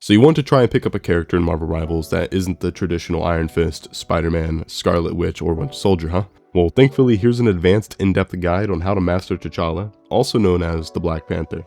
So you want to try and pick up a character in Marvel Rivals that isn't the traditional Iron Fist, Spider-Man, Scarlet Witch, or Winter Soldier, huh? Well, thankfully, here's an advanced in-depth guide on how to master T'Challa, also known as the Black Panther.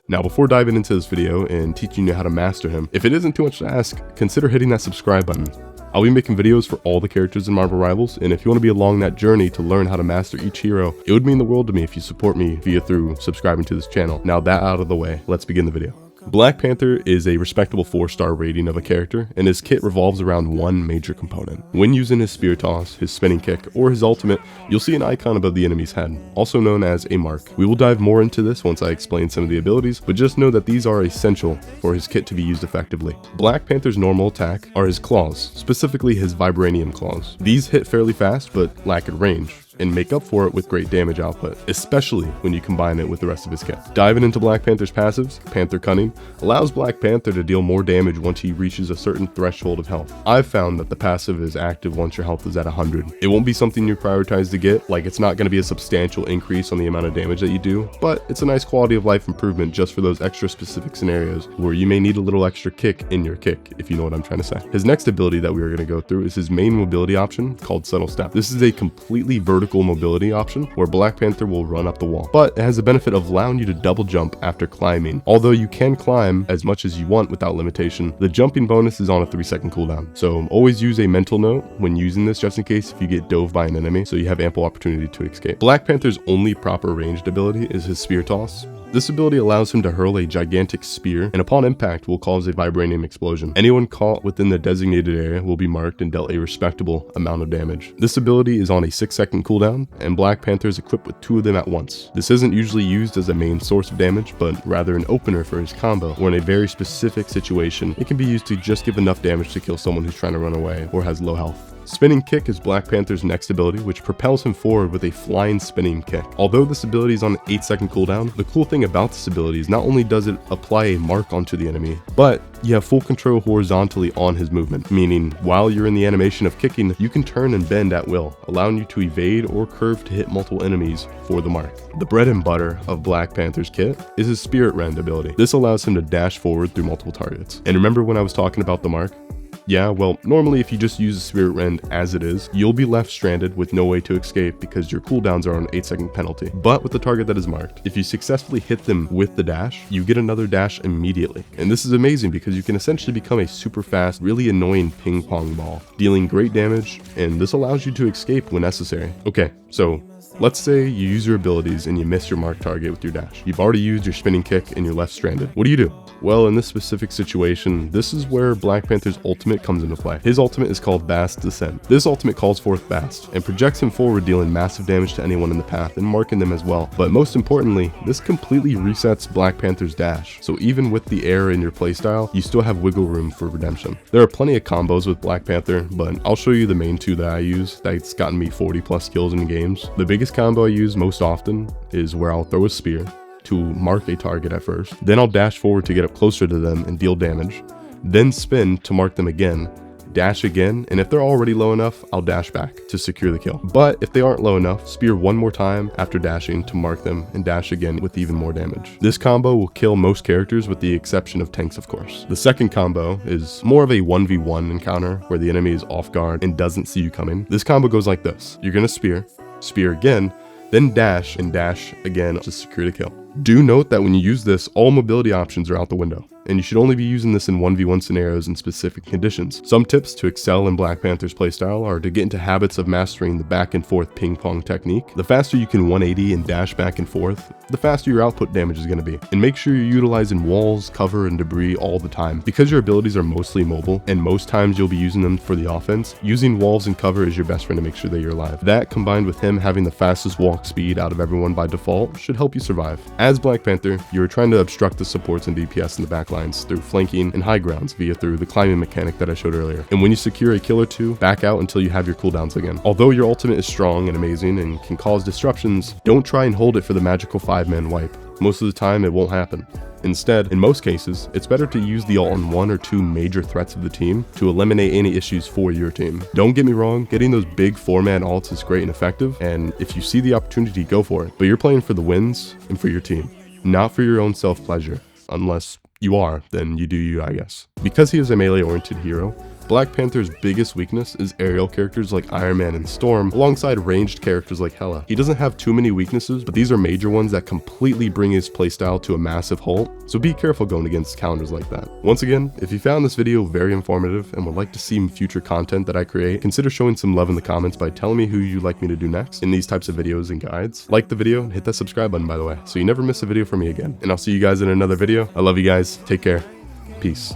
Now, before diving into this video and teaching you how to master him, if it isn't too much to ask, consider hitting that subscribe button. I'll be making videos for all the characters in Marvel Rivals, and if you want to be along that journey to learn how to master each hero, it would mean the world to me if you support me through subscribing to this channel. Now that out of the way, let's begin the video. Black Panther is a respectable 4-star rating of a character, and his kit revolves around one major component. When using his spear toss, his spinning kick, or his ultimate, you'll see an icon above the enemy's head, also known as a mark. We will dive more into this once I explain some of the abilities, but just know that these are essential for his kit to be used effectively. Black Panther's normal attack are his claws, specifically his vibranium claws. These hit fairly fast, but lack in range, and make up for it with great damage output, especially when you combine it with the rest of his kit. Diving into Black Panther's passives, Panther Cunning allows Black Panther to deal more damage once he reaches a certain threshold of health. I've found that the passive is active once your health is at 100. It won't be something you prioritize to get, like it's not going to be a substantial increase on the amount of damage that you do, but it's a nice quality of life improvement just for those extra specific scenarios where you may need a little extra kick in your kick, if you know what I'm trying to say. His next ability that we are going to go through is his main mobility option called Subtle Step. This is a completely vertical mobility option where Black Panther will run up the wall, but it has the benefit of allowing you to double jump after climbing. Although you can climb as much as you want without limitation, the jumping bonus is on a 3-second cooldown. So always use a mental note when using this just in case if you get dove by an enemy, so you have ample opportunity to escape. Black Panther's only proper ranged ability is his spear toss. This ability allows him to hurl a gigantic spear, and upon impact will cause a vibranium explosion. Anyone caught within the designated area will be marked and dealt a respectable amount of damage. This ability is on a 6-second cooldown, and Black Panther is equipped with 2 of them at once. This isn't usually used as a main source of damage, but rather an opener for his combo, or in a very specific situation, it can be used to just give enough damage to kill someone who's trying to run away or has low health. Spinning Kick is Black Panther's next ability, which propels him forward with a flying spinning kick. Although this ability is on an 8-second cooldown, the cool thing about this ability is not only does it apply a mark onto the enemy, but you have full control horizontally on his movement, meaning while you're in the animation of kicking, you can turn and bend at will, allowing you to evade or curve to hit multiple enemies for the mark. The bread and butter of Black Panther's kit is his Spirit Rend ability. This allows him to dash forward through multiple targets. And remember when I was talking about the mark? Yeah, well, normally if you just use the Spirit Rend as it is, you'll be left stranded with no way to escape because your cooldowns are on an 8-second penalty. But with the target that is marked, if you successfully hit them with the dash, you get another dash immediately. And this is amazing because you can essentially become a super fast, really annoying ping pong ball, dealing great damage, and this allows you to escape when necessary. Okay, so let's say you use your abilities and you miss your marked target with your dash. You've already used your spinning kick and you're left stranded. What do? Well, in this specific situation, this is where Black Panther's ultimate comes into play. His ultimate is called Bast Descent. This ultimate calls forth Bast and projects him forward, dealing massive damage to anyone in the path and marking them as well. But most importantly, this completely resets Black Panther's dash. So even with the error in your playstyle, you still have wiggle room for redemption. There are plenty of combos with Black Panther, but I'll show you the main 2 that I use that's gotten me 40+ kills in games. The biggest combo I use most often is where I'll throw a spear to mark a target at first, then I'll dash forward to get up closer to them and deal damage, then spin to mark them again, dash again, and if they're already low enough, I'll dash back to secure the kill. But if they aren't low enough, spear one more time after dashing to mark them and dash again with even more damage. This combo will kill most characters with the exception of tanks, of course. The second combo is more of a 1v1 encounter where the enemy is off guard and doesn't see you coming. This combo goes like this. You're gonna spear again, then dash and dash again to secure the kill. Do note that when you use this, all mobility options are out the window, and you should only be using this in 1v1 scenarios in specific conditions. Some tips to excel in Black Panther's playstyle are to get into habits of mastering the back and forth ping pong technique. The faster you can 180 and dash back and forth, the faster your output damage is going to be. And make sure you're utilizing walls, cover, and debris all the time. Because your abilities are mostly mobile, and most times you'll be using them for the offense, using walls and cover is your best friend to make sure that you're alive. That, combined with him having the fastest walk speed out of everyone by default, should help you survive. As Black Panther, you're trying to obstruct the supports and DPS in the backlines through flanking and high grounds through the climbing mechanic that I showed earlier. And when you secure a kill or 2, back out until you have your cooldowns again. Although your ultimate is strong and amazing and can cause disruptions, don't try and hold it for the magical 5-man wipe. Most of the time, it won't happen. Instead, in most cases, it's better to use the ult on one or two major threats of the team to eliminate any issues for your team. Don't get me wrong, getting those big 4-man ults is great and effective, and if you see the opportunity, go for it. But you're playing for the wins and for your team, not for your own self-pleasure. Unless you are, then you do you, I guess. Because he is a melee-oriented hero, Black Panther's biggest weakness is aerial characters like Iron Man and Storm, alongside ranged characters like Hela. He doesn't have too many weaknesses, but these are major ones that completely bring his playstyle to a massive halt, so be careful going against counters like that. Once again, if you found this video very informative and would like to see future content that I create, consider showing some love in the comments by telling me who you'd like me to do next in these types of videos and guides. Like the video and hit that subscribe button, by the way, so you never miss a video from me again. And I'll see you guys in another video. I love you guys. Take care. Peace.